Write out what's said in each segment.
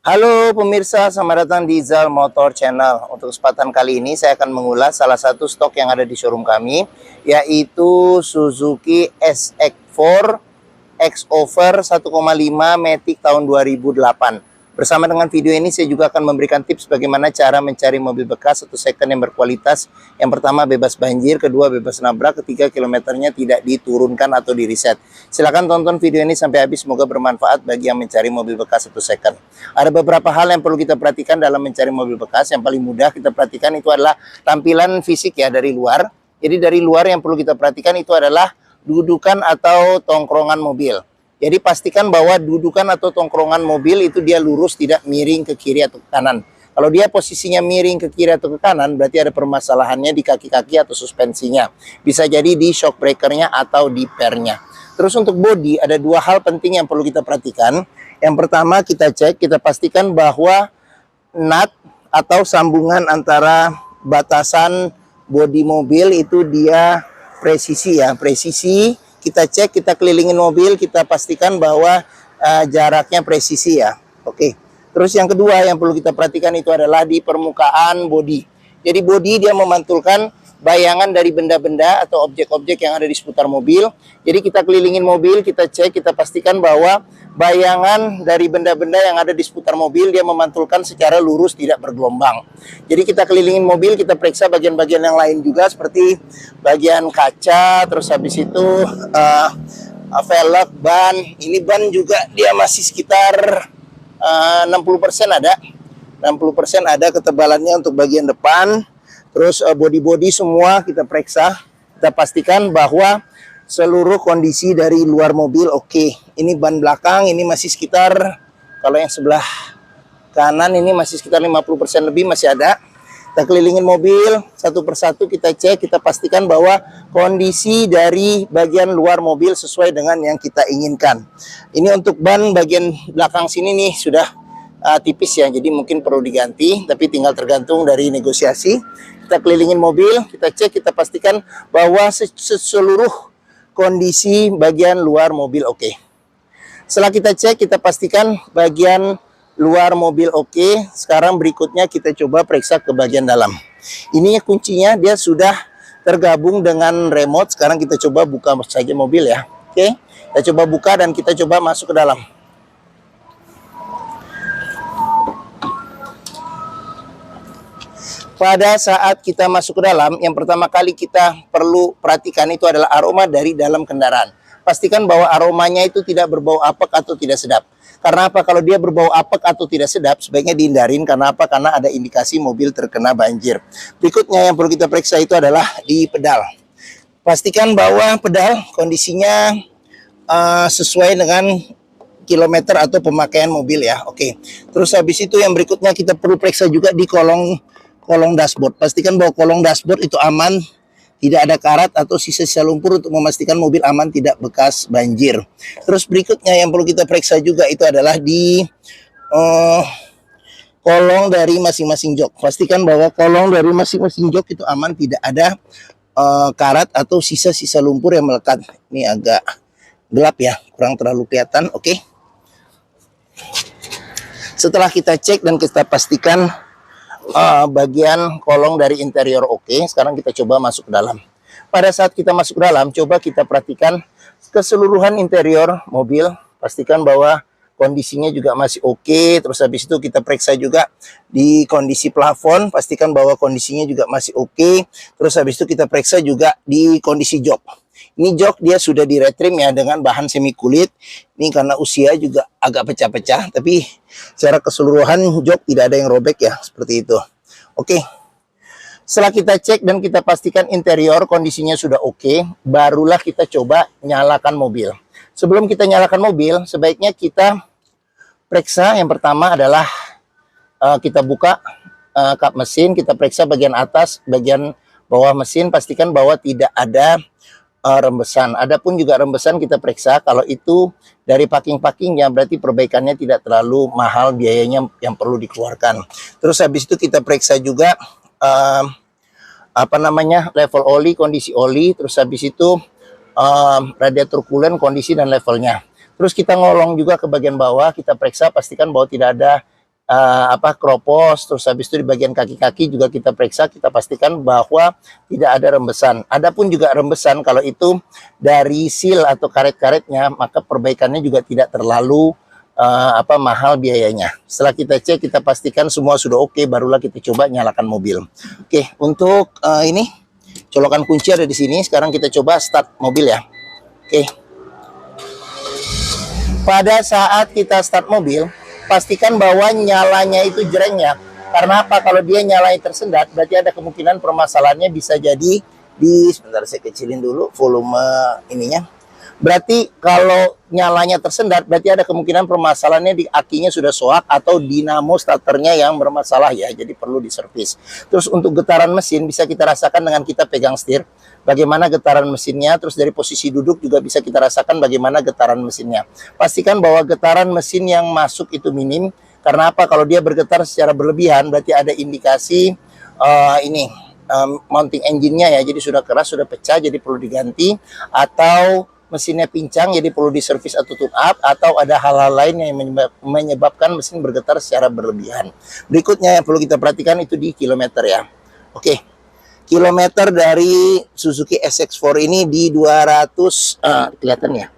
Halo pemirsa, selamat datang di Zal Motor Channel. Untuk kesempatan kali ini saya akan mengulas salah satu stok yang ada di showroom kami, yaitu Suzuki SX4 X-Over 1,5 Matic tahun 2008. Bersama dengan video ini saya juga akan memberikan tips bagaimana cara mencari mobil bekas atau second yang berkualitas. Yang pertama bebas banjir, kedua bebas nabrak, ketiga kilometernya tidak diturunkan atau di reset. Silahkan tonton video ini sampai habis, semoga bermanfaat bagi yang mencari mobil bekas atau second. Ada beberapa hal yang perlu kita perhatikan dalam mencari mobil bekas. Yang paling mudah kita perhatikan itu adalah tampilan fisik ya dari luar. Jadi dari luar yang perlu kita perhatikan itu adalah dudukan atau tongkrongan mobil. Jadi pastikan bahwa dudukan atau tongkrongan mobil itu dia lurus, tidak miring ke kiri atau ke kanan. Kalau dia posisinya miring ke kiri atau ke kanan, berarti ada permasalahannya di kaki-kaki atau suspensinya. Bisa jadi di shock breakernya atau di pernya. Terus untuk bodi, ada dua hal penting yang perlu kita perhatikan. Yang pertama kita cek, kita pastikan bahwa nut atau sambungan antara batasan bodi mobil itu dia presisi ya, presisi. Kita cek, kita kelilingin mobil, kita pastikan bahwa jaraknya presisi ya. Oke. Terus yang kedua yang perlu kita perhatikan itu adalah di permukaan bodi. Jadi bodi dia memantulkan bayangan dari benda-benda atau objek-objek yang ada di seputar mobil. Jadi kita kelilingin mobil, kita cek, kita pastikan bahwa bayangan dari benda-benda yang ada di seputar mobil dia memantulkan secara lurus, tidak bergelombang. Jadi kita kelilingin mobil, kita periksa bagian-bagian yang lain juga seperti bagian kaca, terus habis itu velg, ban. Ini ban juga dia masih sekitar 60% ada. 60% ada ketebalannya untuk bagian depan. Terus body-body semua kita periksa. Kita pastikan bahwa seluruh kondisi dari luar mobil oke. Ini ban belakang, ini masih sekitar, kalau yang sebelah kanan ini masih sekitar 50% lebih masih ada. Kita kelilingin mobil satu persatu, kita cek, kita pastikan bahwa kondisi dari bagian luar mobil sesuai dengan yang kita inginkan. Ini untuk ban bagian belakang sini nih sudah tipis ya, jadi mungkin perlu diganti, tapi tinggal tergantung dari negosiasi. Kita kelilingin mobil, kita cek, kita pastikan bahwa seluruh kondisi bagian luar mobil oke. Setelah kita cek, kita pastikan bagian luar mobil oke. Sekarang berikutnya kita coba periksa ke bagian dalam. Ini kuncinya dia sudah tergabung dengan remote. Sekarang kita coba buka saja mobil ya. Oke, kita coba buka dan kita coba masuk ke dalam. Pada saat kita masuk ke dalam, yang pertama kali kita perlu perhatikan itu adalah aroma dari dalam kendaraan. Pastikan bahwa aromanya itu tidak berbau apek atau tidak sedap. Karena apa? Kalau dia berbau apek atau tidak sedap, sebaiknya dihindarin. Karena apa? Karena ada indikasi mobil terkena banjir. Berikutnya yang perlu kita periksa itu adalah di pedal. Pastikan bahwa pedal kondisinya sesuai dengan kilometer atau pemakaian mobil ya. Oke. Terus habis itu yang berikutnya kita perlu periksa juga di kolong dashboard. Pastikan bahwa kolong dashboard itu aman, tidak ada karat atau sisa-sisa lumpur untuk memastikan mobil aman, tidak bekas banjir. Terus berikutnya yang perlu kita periksa juga itu adalah di kolong dari masing-masing jok. Pastikan bahwa kolong dari masing-masing jok itu aman, tidak ada karat atau sisa-sisa lumpur yang melekat. Ini agak gelap ya, kurang terlalu kelihatan. Oke. Setelah kita cek dan kita pastikan bagian kolong dari interior oke. Sekarang kita coba masuk ke dalam. Pada saat kita masuk ke dalam, coba kita perhatikan keseluruhan interior mobil. Pastikan bahwa kondisinya juga masih oke. Terus habis itu kita periksa juga di kondisi plafon. Pastikan bahwa kondisinya juga masih oke. Terus habis itu kita periksa juga di kondisi jok. Ini jok dia sudah diretrim ya dengan bahan semi kulit. Ini karena usia juga agak pecah-pecah, tapi secara keseluruhan jok tidak ada yang robek ya, seperti itu. Oke. Setelah kita cek dan kita pastikan interior kondisinya sudah oke, barulah kita coba nyalakan mobil. Sebelum kita nyalakan mobil, sebaiknya kita periksa. Yang pertama adalah kita buka kap mesin, kita periksa bagian atas, bagian bawah mesin, pastikan bahwa tidak ada rembesan. Adapun juga rembesan kita periksa, kalau itu dari packing-packingnya berarti perbaikannya tidak terlalu mahal biayanya yang perlu dikeluarkan. Terus habis itu kita periksa juga level oli, kondisi oli. Terus habis itu radiator coolant, kondisi dan levelnya. Terus kita ngolong juga ke bagian bawah, kita periksa pastikan bahwa tidak ada kropos, terus habis itu di bagian kaki-kaki juga kita periksa, kita pastikan bahwa tidak ada rembesan. Adapun juga rembesan kalau itu dari seal atau karet-karetnya, maka perbaikannya juga tidak terlalu mahal biayanya. Setelah kita cek, kita pastikan semua sudah oke, barulah kita coba nyalakan mobil. Oke, untuk ini colokan kunci ada di sini. Sekarang kita coba start mobil ya. Oke. Pada saat kita start mobil, pastikan bahwa nyalanya itu jreng ya. Karena apa? Kalau dia nyalanya tersendat, berarti ada kemungkinan permasalahannya bisa jadi sebentar saya kecilin dulu volume ininya. Berarti kalau nyalanya tersendat, berarti ada kemungkinan permasalahannya di akinya sudah soak atau dinamo starternya yang bermasalah ya. Jadi perlu diservis. Terus untuk getaran mesin bisa kita rasakan dengan kita pegang setir. Bagaimana getaran mesinnya, terus dari posisi duduk juga bisa kita rasakan bagaimana getaran mesinnya. Pastikan bahwa getaran mesin yang masuk itu minim. Karena apa? Kalau dia bergetar secara berlebihan, berarti ada indikasi mounting engine-nya ya. Jadi sudah keras, sudah pecah, jadi perlu diganti. Atau mesinnya pincang, jadi perlu diservis atau tune up, atau ada hal-hal lain yang menyebabkan mesin bergetar secara berlebihan. Berikutnya yang perlu kita perhatikan itu di kilometer ya. Oke, kilometer dari Suzuki SX4 ini di 200, kelihatan ya,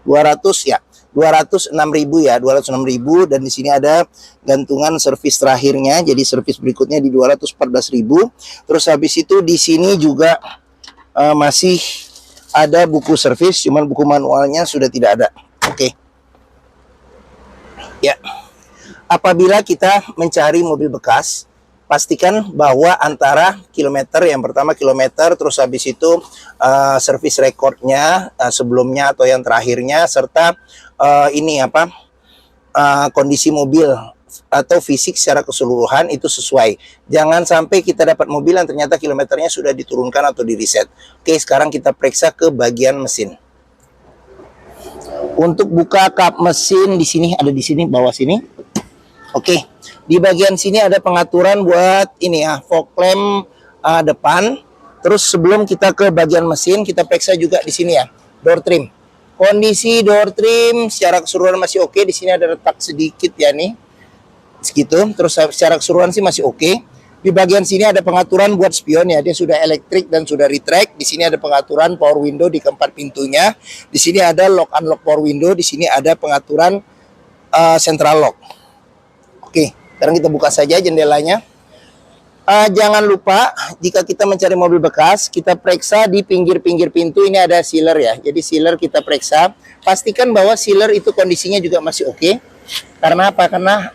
200 ya, 206.000 ya, 206.000, dan di sini ada gantungan servis terakhirnya, jadi servis berikutnya di 214.000. Terus habis itu di sini juga masih ada buku servis, cuman buku manualnya sudah tidak ada. Oke. Ya. Apabila kita mencari mobil bekas, pastikan bahwa antara kilometer, yang pertama kilometer, terus habis itu servis recordnya sebelumnya atau yang terakhirnya, serta kondisi mobil atau fisik secara keseluruhan itu sesuai. Jangan sampai kita dapat mobil yang ternyata kilometernya sudah diturunkan atau di reset. Oke, sekarang kita periksa ke bagian mesin. Untuk buka kap mesin di sini, ada di sini bawah sini. Oke, di bagian sini ada pengaturan buat ini ya, fog lamp depan. Terus sebelum kita ke bagian mesin, kita periksa juga di sini ya, door trim. Kondisi door trim secara keseluruhan masih oke. Di sini ada retak sedikit ya nih, segitu. Terus secara keseluruhan sih masih oke. Di bagian sini ada pengaturan buat spion ya, dia sudah elektrik dan sudah retract. Di sini ada pengaturan power window di keempat pintunya. Di sini ada lock unlock power window. Di sini ada pengaturan central lock. Oke, sekarang kita buka saja jendelanya. Jangan lupa jika kita mencari mobil bekas, kita periksa di pinggir-pinggir pintu ini ada sealer ya. Jadi sealer kita periksa, pastikan bahwa sealer itu kondisinya juga masih oke. Karena apa? Karena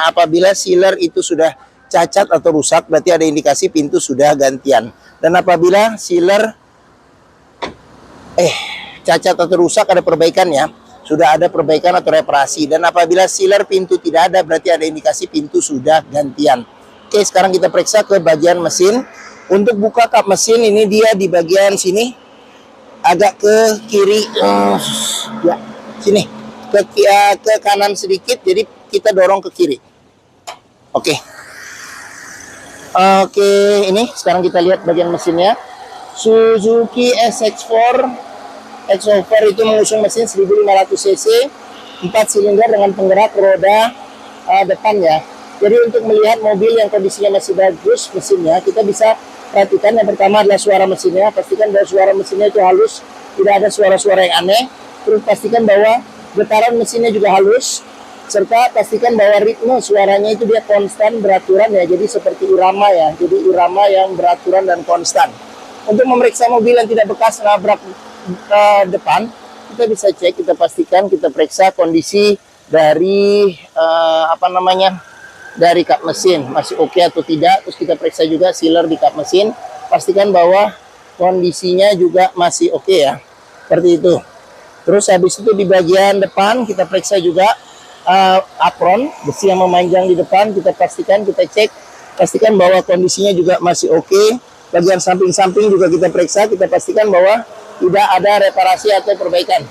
apabila sealer itu sudah cacat atau rusak, berarti ada indikasi pintu sudah gantian. Dan apabila sealer cacat atau rusak, ada perbaikan ya, sudah ada perbaikan atau reparasi. Dan apabila sealer pintu tidak ada, berarti ada indikasi pintu sudah gantian. Oke, sekarang kita periksa ke bagian mesin. Untuk buka kap mesin ini dia di bagian sini, agak ke kiri, ya sini. Ke kanan sedikit, jadi kita dorong ke kiri. Oke, ini sekarang kita lihat bagian mesinnya. Suzuki SX4 itu mengusung mesin 1500 cc, 4 silinder dengan penggerak roda depan ya. Jadi untuk melihat mobil yang kondisinya masih bagus mesinnya, kita bisa perhatikan yang pertama adalah suara mesinnya. Pastikan bahwa suara mesinnya itu halus, tidak ada suara-suara yang aneh. Terus pastikan bahwa getaran mesinnya juga halus, serta pastikan bahwa ritme suaranya itu dia konstan beraturan ya, jadi seperti irama ya, jadi irama yang beraturan dan konstan. Untuk memeriksa mobil yang tidak bekas nabrak depan, kita bisa cek, kita pastikan, kita periksa kondisi dari dari kap mesin masih oke atau tidak. Terus kita periksa juga sealer di kap mesin, pastikan bahwa kondisinya juga masih oke ya, seperti itu. Terus habis itu di bagian depan kita periksa juga apron, besi yang memanjang di depan, kita pastikan, kita cek, pastikan bahwa kondisinya juga masih oke. Bagian samping-samping juga kita periksa, kita pastikan bahwa tidak ada reparasi atau perbaikan.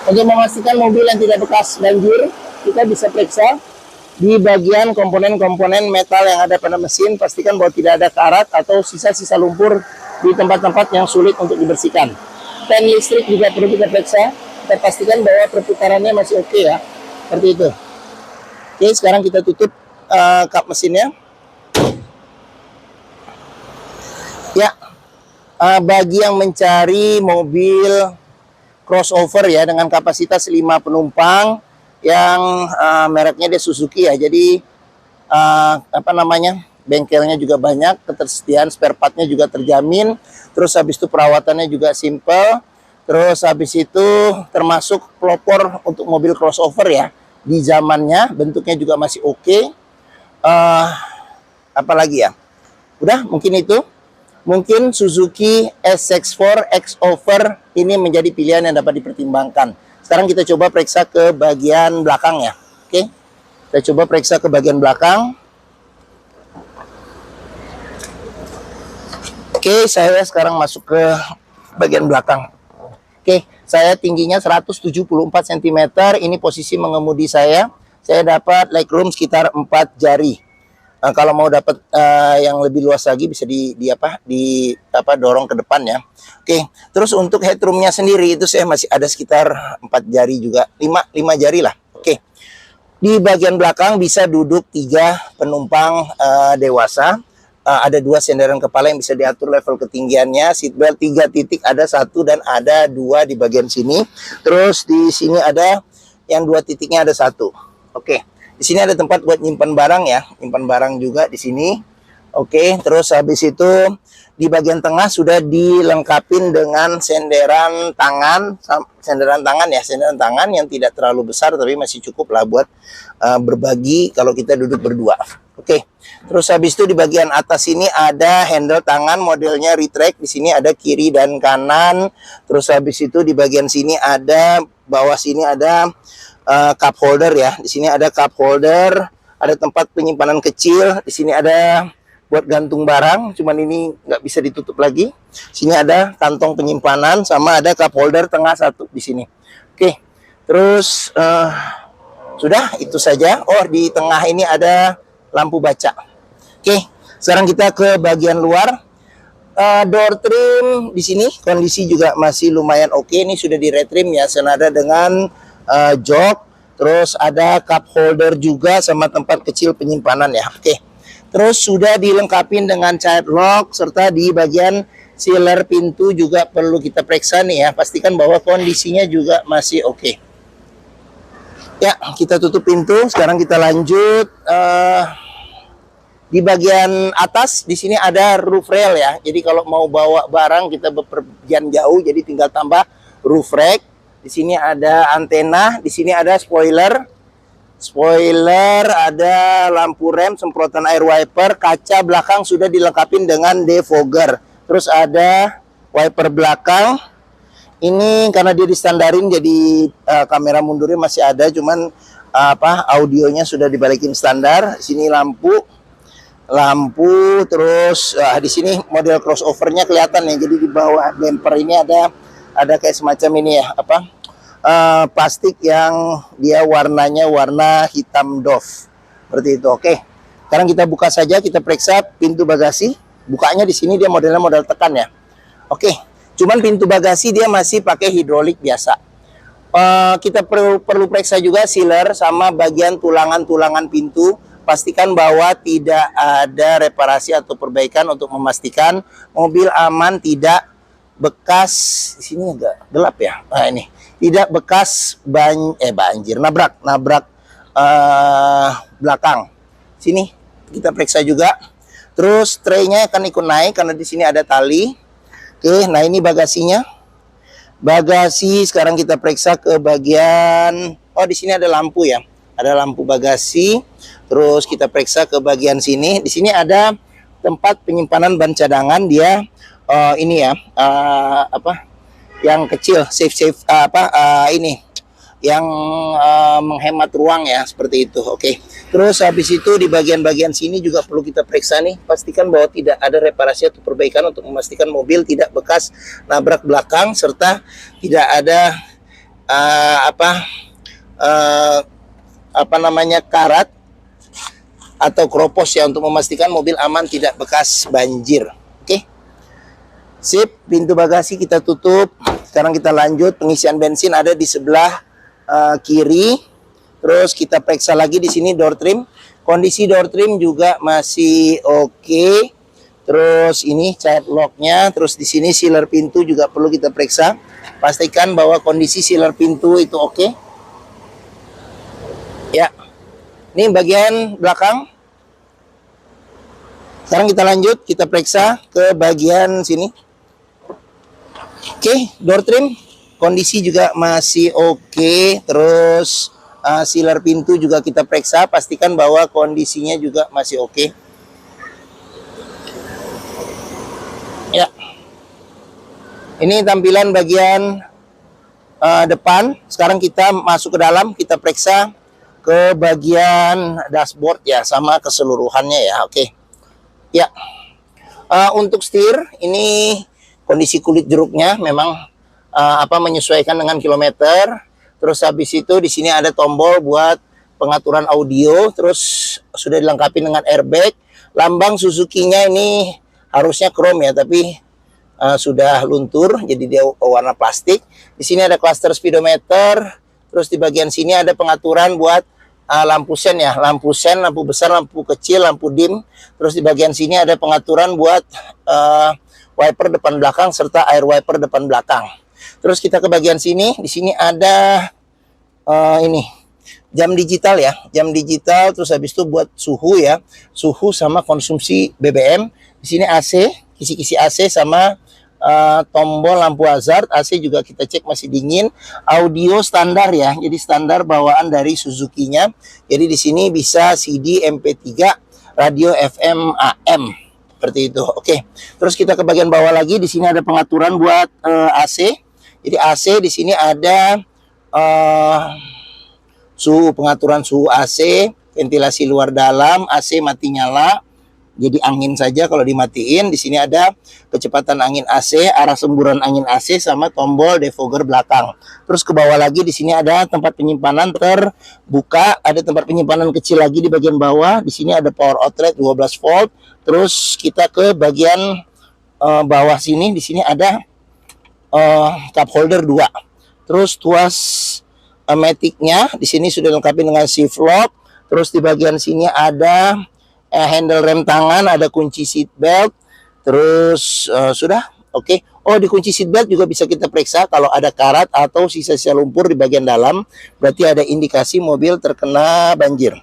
Untuk memastikan mobil yang tidak bekas banjir, kita bisa periksa di bagian komponen-komponen metal yang ada pada mesin, pastikan bahwa tidak ada karat atau sisa-sisa lumpur di tempat-tempat yang sulit untuk dibersihkan. Fan listrik juga perlu kita periksa, kita pastikan bahwa perputarannya masih oke ya, seperti itu. Oke, sekarang kita tutup kap mesinnya. Ya, bagi yang mencari mobil crossover ya dengan kapasitas 5 penumpang yang mereknya dia Suzuki ya. Jadi bengkelnya juga banyak, ketersediaan spare partnya juga terjamin. Terus habis itu perawatannya juga simple. Terus habis itu termasuk pelopor untuk mobil crossover ya di zamannya, bentuknya juga masih oke. Apalagi ya, udah mungkin itu. Mungkin Suzuki SX4 X-Over ini menjadi pilihan yang dapat dipertimbangkan. Sekarang kita coba periksa ke bagian belakang ya. Oke, kita coba periksa ke bagian belakang. Oke, saya sekarang masuk ke bagian belakang. Oke, saya tingginya 174 cm. Ini posisi mengemudi saya. Saya dapat legroom sekitar 4 jari. Kalau mau dapat yang lebih luas lagi bisa dorong ke depan ya. Oke, terus untuk headroomnya sendiri itu saya masih ada sekitar 4 jari juga, 5 jari lah. Oke, di bagian belakang bisa duduk 3 penumpang dewasa. Ada 2 senderan kepala yang bisa diatur level ketinggiannya. Seatbelt 3 titik, ada 1 dan ada 2 di bagian sini. Terus di sini ada yang 2 titiknya ada 1. Oke. Di sini ada tempat buat nyimpan barang ya, nyimpan barang juga di sini. Oke, terus habis itu di bagian tengah sudah dilengkapin dengan senderan tangan yang tidak terlalu besar tapi masih cukup lah buat berbagi kalau kita duduk berdua. Oke. Terus habis itu di bagian atas ini ada handle tangan modelnya retract. Di sini ada kiri dan kanan. Terus habis itu di bagian sini ada, bawah sini ada cup holder ya. Di sini ada cup holder, ada tempat penyimpanan kecil. Di sini ada buat gantung barang, cuman ini nggak bisa ditutup lagi. Sini ada kantong penyimpanan, sama ada cup holder tengah 1 di sini. Oke, terus sudah itu saja. Oh, di tengah ini ada lampu baca. Oke, sekarang kita ke bagian luar. Door trim di sini kondisi juga masih lumayan oke. Ini sudah di retrim ya, senada dengan jok, terus ada cup holder juga sama tempat kecil penyimpanan ya. Oke, terus sudah dilengkapi dengan child lock, serta di bagian sealer pintu juga perlu kita periksa nih ya, pastikan bahwa kondisinya juga masih oke. Ya, kita tutup pintu. Sekarang kita lanjut. Di bagian atas di sini ada roof rail ya, jadi kalau mau bawa barang kita bepergian jauh, jadi tinggal tambah roof rack. Di sini ada antena, di sini ada spoiler, ada lampu rem, semprotan air wiper, kaca belakang sudah dilengkapi dengan defogger. Terus ada wiper belakang. Ini karena dia distandarin jadi kamera mundurnya masih ada, cuman audionya sudah dibalikin standar. Di sini lampu, terus di sini model crossovernya kelihatan ya. Jadi di bawah bumper ini ada kayak semacam ini ya, plastik yang dia warnanya warna hitam doff seperti itu. Oke, sekarang kita buka saja, kita periksa pintu bagasi. Bukanya di sini dia modelnya model tekan ya. Oke, cuman pintu bagasi dia masih pakai hidrolik biasa. Kita perlu periksa juga sealer sama bagian tulangan pintu. Pastikan bahwa tidak ada reparasi atau perbaikan untuk memastikan mobil aman, tidak bekas, di sini agak gelap ya. Nah, ini tidak bekas banjir, nabrak belakang. Sini kita periksa juga. Terus traynya akan ikut naik karena di sini ada tali. Oke, nah ini bagasinya. Bagasi sekarang kita periksa ke bagian, oh di sini ada lampu ya. Ada lampu bagasi. Terus kita periksa ke bagian sini. Di sini ada tempat penyimpanan ban cadangan, dia ini ya, yang kecil, safe ini yang menghemat ruang ya, seperti itu. Oke. Terus habis itu di bagian-bagian sini juga perlu kita periksa nih, pastikan bahwa tidak ada reparasi atau perbaikan untuk memastikan mobil tidak bekas nabrak belakang, serta tidak ada karat atau kropos ya, untuk memastikan mobil aman tidak bekas banjir. Oke. Sip, pintu bagasi kita tutup. Sekarang kita lanjut, pengisian bensin ada di sebelah kiri. Terus kita periksa lagi di sini door trim. Kondisi door trim juga masih oke. Terus ini child locknya. Terus di sini sealer pintu juga perlu kita periksa. Pastikan bahwa kondisi sealer pintu itu oke. Ya. Ini bagian belakang. Sekarang kita lanjut, kita periksa ke bagian sini. Oke, door trim kondisi juga masih oke. Terus sealer pintu juga kita periksa, pastikan bahwa kondisinya juga masih oke. Ya. Ini tampilan bagian depan. Sekarang kita masuk ke dalam, kita periksa ke bagian dashboard ya, sama keseluruhannya ya. Oke. Ya. Untuk setir ini kondisi kulit jeruknya memang menyesuaikan dengan kilometer. Terus habis itu di sini ada tombol buat pengaturan audio, terus sudah dilengkapi dengan airbag. Lambang Suzuki-nya ini harusnya chrome ya, tapi sudah luntur jadi dia warna plastik. Di sini ada cluster speedometer, terus di bagian sini ada pengaturan buat lampu sen ya, lampu sen, lampu besar, lampu kecil, lampu dim. Terus di bagian sini ada pengaturan buat wiper depan belakang serta air wiper depan belakang. Terus kita ke bagian sini, di sini ada ini jam digital ya, jam digital. Terus habis itu buat suhu ya, suhu sama konsumsi BBM. Di sini AC, kisi-kisi AC sama tombol lampu hazard. AC juga kita cek masih dingin. Audio standar ya, jadi standar bawaan dari Suzuki-nya. Jadi di sini bisa CD, MP3, radio FM, AM. Seperti itu. Oke. Terus kita ke bagian bawah lagi, di sini ada pengaturan buat AC. Jadi AC di sini ada suhu, pengaturan suhu AC, ventilasi luar dalam, AC mati nyala. Jadi angin saja kalau dimatiin. Di sini ada kecepatan angin AC, arah semburan angin AC sama tombol defogger belakang. Terus ke bawah lagi di sini ada tempat penyimpanan terbuka, ada tempat penyimpanan kecil lagi di bagian bawah. Di sini ada power outlet 12 volt. Terus kita ke bagian bawah sini, di sini ada cup holder 2. Terus tuas matic-nya di sini sudah dilengkapi dengan shift lock. Terus di bagian sini ada handle rem tangan, ada kunci seat belt. Terus sudah oke. Oh, di kunci seat belt juga bisa kita periksa kalau ada karat atau sisa-sisa lumpur di bagian dalam, berarti ada indikasi mobil terkena banjir.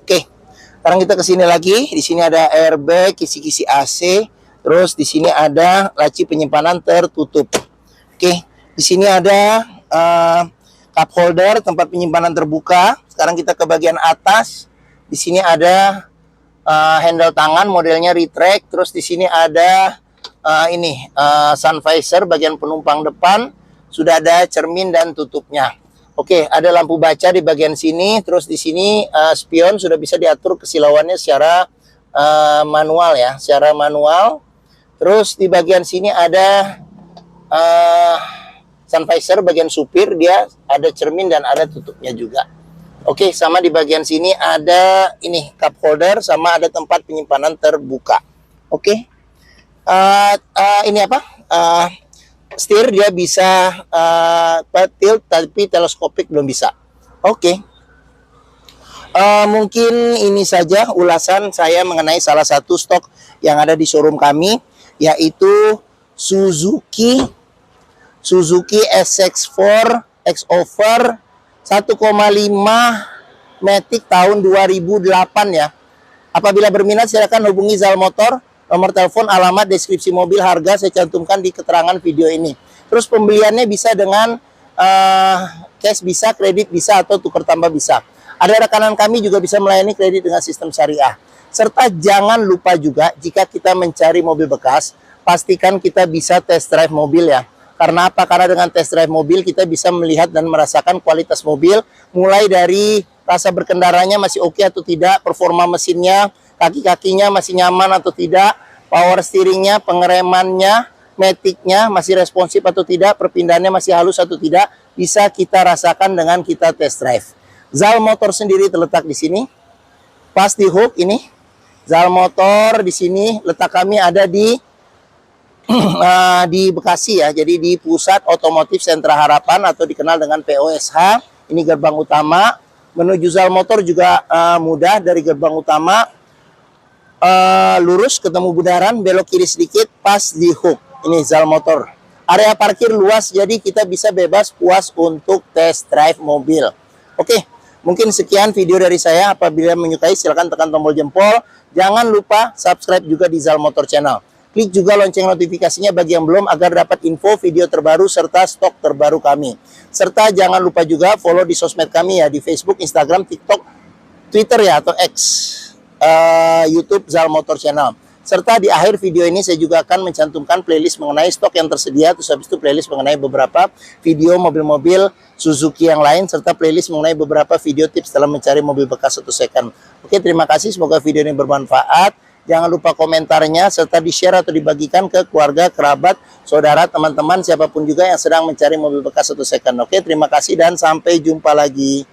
Oke. Sekarang kita ke sini lagi. Di sini ada airbag, kisi-kisi AC. Terus di sini ada laci penyimpanan tertutup. Oke. Di sini ada cup holder, tempat penyimpanan terbuka. Sekarang kita ke bagian atas. Di sini ada handle tangan modelnya retract. Terus di sini ada sun visor bagian penumpang depan, sudah ada cermin dan tutupnya. Oke, ada lampu baca di bagian sini. Terus di sini spion sudah bisa diatur kesilauannya secara manual ya, secara manual. Terus di bagian sini ada sun visor bagian supir, dia ada cermin dan ada tutupnya juga. Oke, sama di bagian sini ada ini cup holder sama ada tempat penyimpanan terbuka. Oke. Ini apa? Setir dia bisa tilt tapi teleskopik belum bisa. Oke. Mungkin ini saja ulasan saya mengenai salah satu stok yang ada di showroom kami, yaitu Suzuki SX4 X-Over 1,5 Matic tahun 2008 ya. Apabila berminat silakan hubungi Zal Motor. Nomor telepon, alamat, deskripsi mobil, harga saya cantumkan di keterangan video ini. Terus pembeliannya bisa dengan cash bisa, kredit bisa, atau tukar tambah bisa. Ada rekanan kami juga bisa melayani kredit dengan sistem syariah. Serta jangan lupa juga jika kita mencari mobil bekas, pastikan kita bisa test drive mobil ya. Karena apa? Karena dengan test drive mobil kita bisa melihat dan merasakan kualitas mobil, mulai dari rasa berkendaranya masih oke atau tidak, performa mesinnya, kaki-kakinya masih nyaman atau tidak, power steeringnya, pengeremannya, matic-nya masih responsif atau tidak, perpindahannya masih halus atau tidak, bisa kita rasakan dengan kita test drive. Zal Motor sendiri terletak di sini, pas di hook ini. Zal Motor di sini, letak kami ada di Bekasi ya, jadi di Pusat Otomotif Sentra Harapan atau dikenal dengan POSH. Ini gerbang utama. Menuju Zal Motor juga mudah, dari gerbang utama lurus ketemu bundaran, belok kiri sedikit pas di hook. Ini Zal Motor. Area parkir luas, jadi kita bisa bebas puas untuk test drive mobil. Oke, mungkin sekian video dari saya. Apabila menyukai silahkan tekan tombol jempol. Jangan lupa subscribe juga di Zal Motor Channel. Klik juga lonceng notifikasinya bagi yang belum agar dapat info video terbaru serta stok terbaru kami. Serta jangan lupa juga follow di sosmed kami ya, di Facebook, Instagram, TikTok, Twitter ya, atau X, YouTube Zal Motor Channel. Serta di akhir video ini saya juga akan mencantumkan playlist mengenai stok yang tersedia, terus habis itu playlist mengenai beberapa video mobil-mobil Suzuki yang lain, serta playlist mengenai beberapa video tips dalam mencari mobil bekas atau second. Oke, terima kasih, semoga video ini bermanfaat. Jangan lupa komentarnya, serta di-share atau dibagikan ke keluarga, kerabat, saudara, teman-teman, siapapun juga yang sedang mencari mobil bekas atau second. Oke, terima kasih dan sampai jumpa lagi.